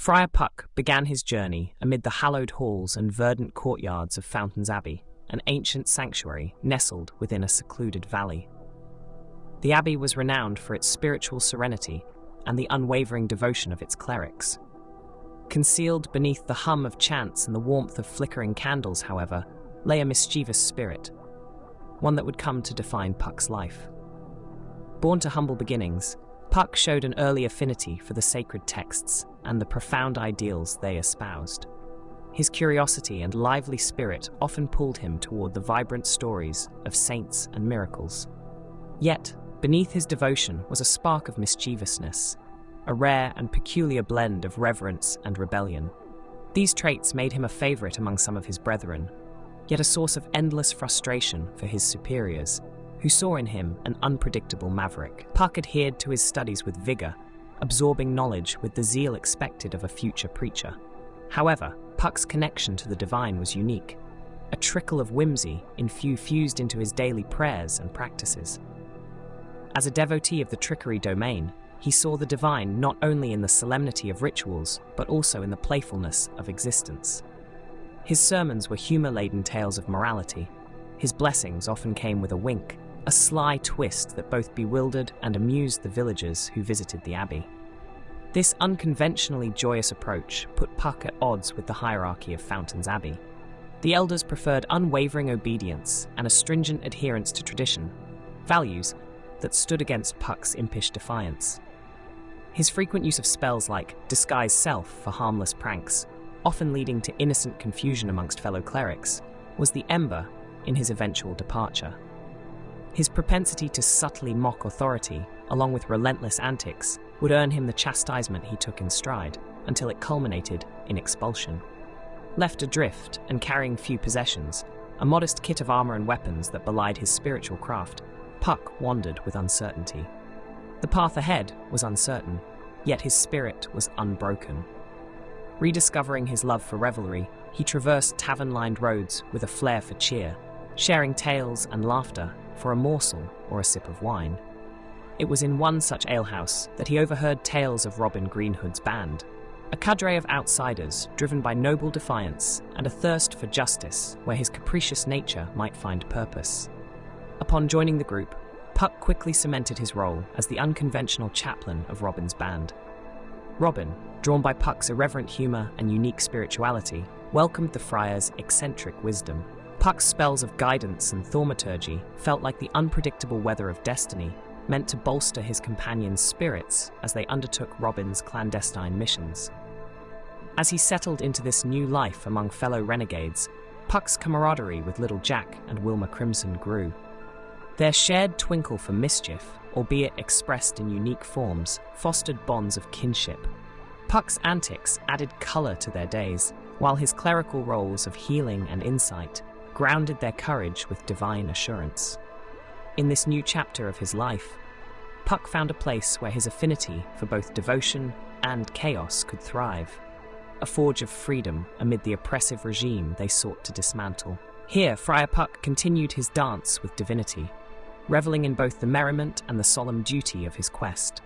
Friar Puck began his journey amid the hallowed halls and verdant courtyards of Fountains Abbey, an ancient sanctuary nestled within a secluded valley. The abbey was renowned for its spiritual serenity and the unwavering devotion of its clerics. Concealed beneath the hum of chants and the warmth of flickering candles, however, lay a mischievous spirit, one that would come to define Puck's life. Born to humble beginnings, Puck showed an early affinity for the sacred texts and the profound ideals they espoused. His curiosity and lively spirit often pulled him toward the vibrant stories of saints and miracles. Yet, beneath his devotion was a spark of mischievousness, a rare and peculiar blend of reverence and rebellion. These traits made him a favorite among some of his brethren, yet a source of endless frustration for his superiors, who saw in him an unpredictable maverick. Puck adhered to his studies with vigor, absorbing knowledge with the zeal expected of a future preacher. However, Puck's connection to the divine was unique, a trickle of whimsy infused into his daily prayers and practices. As a devotee of the Trickery Domain, he saw the divine not only in the solemnity of rituals, but also in the playfulness of existence. His sermons were humor-laden tales of morality. His blessings often came with a wink, a sly twist that both bewildered and amused the villagers who visited the abbey. This unconventionally joyous approach put Puck at odds with the hierarchy of Fountains Abbey. The elders preferred unwavering obedience and a stringent adherence to tradition, values that stood against Puck's impish defiance. His frequent use of spells like disguise self for harmless pranks, often leading to innocent confusion amongst fellow clerics, was the ember in his eventual departure. His propensity to subtly mock authority, along with relentless antics, would earn him the chastisement he took in stride, until it culminated in expulsion. Left adrift and carrying few possessions, a modest kit of armor and weapons that belied his spiritual craft, Puck wandered with uncertainty. The path ahead was uncertain, yet his spirit was unbroken. Rediscovering his love for revelry, he traversed tavern-lined roads with a flair for cheer, sharing tales and laughter for a morsel or a sip of wine. It was in one such alehouse that he overheard tales of Robin Greenhood's band, a cadre of outsiders driven by noble defiance and a thirst for justice where his capricious nature might find purpose. Upon joining the group, Puck quickly cemented his role as the unconventional chaplain of Robin's band. Robin, drawn by Puck's irreverent humor and unique spirituality, welcomed the Friar's eccentric wisdom. Puck's spells of guidance and thaumaturgy felt like the unpredictable weather of destiny, meant to bolster his companions' spirits as they undertook Robin's clandestine missions. As he settled into this new life among fellow renegades, Puck's camaraderie with Little Jack and Wilma Crimson grew. Their shared twinkle for mischief, albeit expressed in unique forms, fostered bonds of kinship. Puck's antics added color to their days, while his clerical roles of healing and insight grounded their courage with divine assurance. In this new chapter of his life, Puck found a place where his affinity for both devotion and chaos could thrive, a forge of freedom amid the oppressive regime they sought to dismantle. Here, Friar Puck continued his dance with divinity, reveling in both the merriment and the solemn duty of his quest,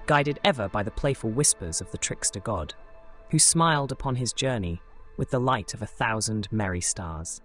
guided ever by the playful whispers of the trickster god, who smiled upon his journey with the light of 1,000 merry stars.